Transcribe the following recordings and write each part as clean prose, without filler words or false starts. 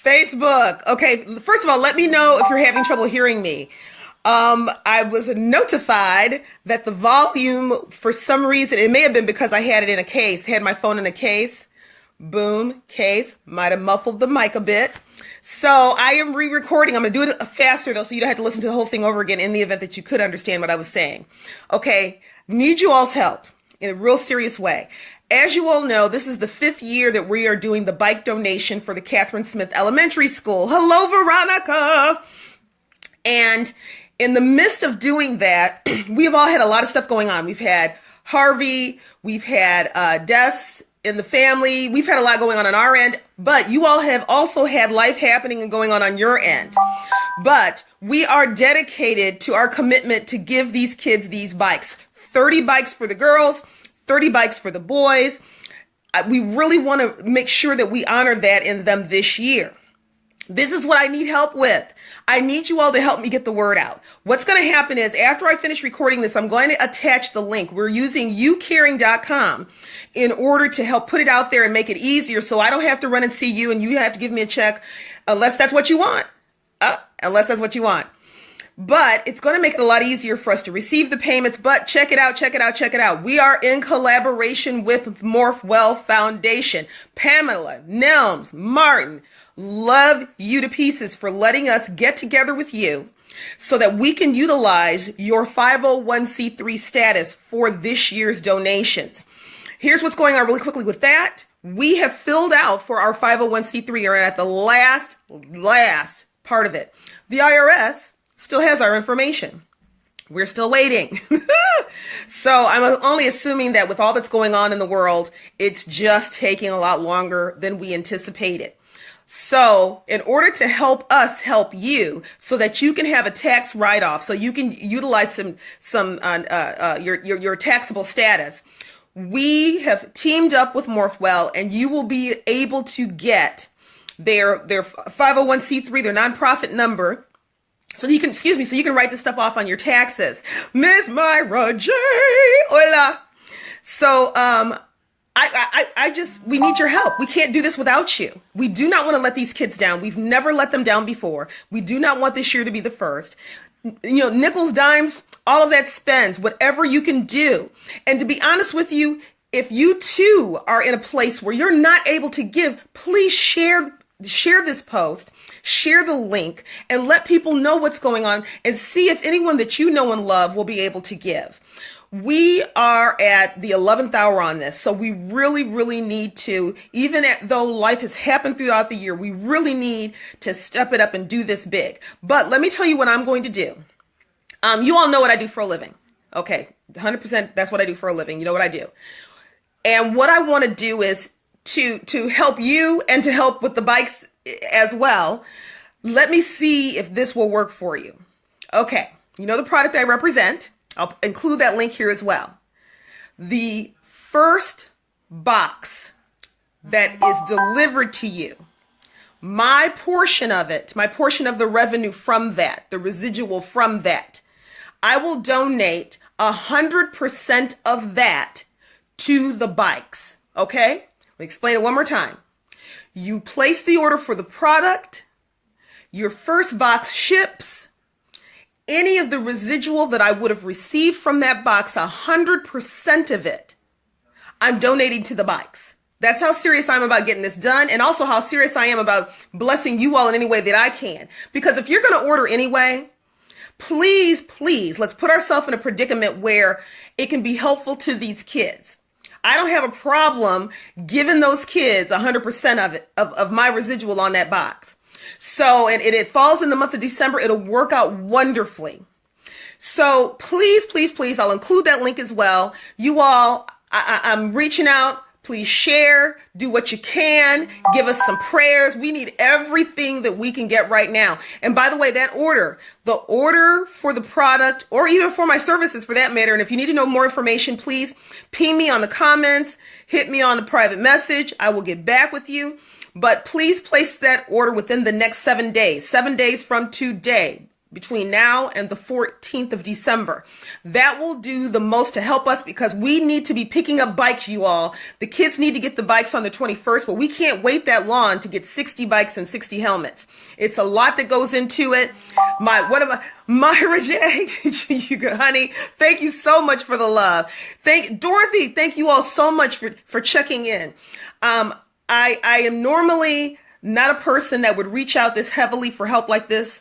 Facebook. Okay, first of all, let me know if you're having trouble hearing me. I was notified that the volume, for some reason, it may have been because I had it in a case, had my phone in a case. Boom, case, might have muffled the mic a bit. So I am re-recording. I'm going to do it faster though, so you don't have to listen to the whole thing over again in the event that you could understand what I was saying. Okay, need you all's help in a real serious way. As you all know, this is the 5th year that we are doing the bike donation for the Catherine Smith Elementary School. Hello, Veronica. And in the midst of doing that, we have all had a lot of stuff going on. We've had Harvey, we've had deaths in the family. We've had a lot going on our end, but you all have also had life happening and going on your end. But we are dedicated to our commitment to give these kids these bikes. 30 bikes for the girls, 30 bikes for the boys. We really want to make sure that we honor that in them this year. This is what I need help with. I need you all to help me get the word out. What's going to happen is after I finish recording this, I'm going to attach the link. We're using youcaring.com in order to help put it out there and make it easier so I don't have to run and see you and you have to give me a check unless that's what you want. Unless that's what you want. But it's going to make it a lot easier for us to receive the payments. But check it out, check it out, check it out. We are in collaboration with Morphwell Foundation. Pamela, Nelms, Martin, love you to pieces for letting us get together with you so that we can utilize your 501c3 status for this year's donations. Here's what's going on really quickly with that. We have filled out for our 501c3 or at the last part of it. The IRS still has our information. We're still waiting. So I'm only assuming that with all that's going on in the world, it's just taking a lot longer than we anticipated. So in order to help us help you so that you can have a tax write-off, so you can utilize your taxable status, we have teamed up with Morphwell and you will be able to get their 501c3, their nonprofit number. So you can, so you can write this stuff off on your taxes. Miss Myra J. Hola. So, we need your help. We can't do this without you. We do not want to let these kids down. We've never let them down before. We do not want this year to be the first. Nickels, dimes, all of that spends, whatever you can do. And to be honest with you, if you too are in a place where you're not able to give, please share this post, share the link, and let people know what's going on and see if anyone that you know and love will be able to give. We are at the 11th hour on this, so we really, really need to, even though life has happened throughout the year, we really need to step it up and do this big. But let me tell you what I'm going to do. You all know what I do for a living. Okay, 100%, that's what I do for a living. You know what I do. And what I want to do is to help you and to help with the bikes as well. Let me see if this will work for you. Okay, you know the product I represent. I'll include that link here as well. The first box that is delivered to you, my portion of it, my portion of the revenue from that, the residual from that, I will donate 100% of that to the bikes. Okay? Let me explain it one more time. You place the order for the product, your first box ships, any of the residual that I would have received from that box, 100% of it, I'm donating to the bikes. That's how serious I am about getting this done, and also how serious I am about blessing you all in any way that I can. Because if you're going to order anyway, please, please, let's put ourselves in a predicament where it can be helpful to these kids. I don't have a problem giving those kids 100% of it, of my residual on that box. So, and it falls in the month of December. It'll work out wonderfully. So please, please, please, I'll include that link as well. You all, I'm reaching out. Please share, do what you can, give us some prayers. We need everything that we can get right now. And by the way, the order for the product, or even for my services for that matter, and if you need to know more information, please ping me on the comments, hit me on a private message. I will get back with you. But please place that order within the next 7 days, 7 days from today. between now and the 14th of December. That will do the most to help us because we need to be picking up bikes, you all. The kids need to get the bikes on the 21st, but we can't wait that long to get 60 bikes and 60 helmets. It's a lot that goes into it. Myra J, honey, thank you so much for the love. Dorothy, thank you all so much for checking in. I am normally not a person that would reach out this heavily for help like this.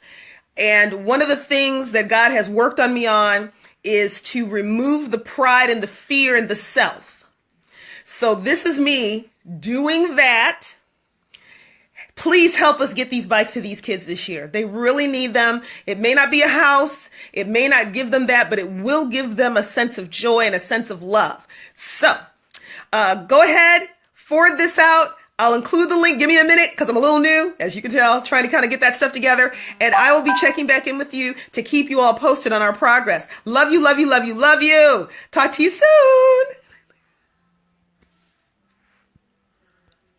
And one of the things that God has worked on me on is to remove the pride and the fear and the self. So this is me doing that. Please help us get these bikes to these kids this year. They really need them. It may not be a house. It may not give them that, but it will give them a sense of joy and a sense of love. So go ahead, forward this out. I'll include the link. Give me a minute because I'm a little new, as you can tell, trying to kind of get that stuff together. And I will be checking back in with you to keep you all posted on our progress. Love you, love you, love you, love you. Talk to you soon.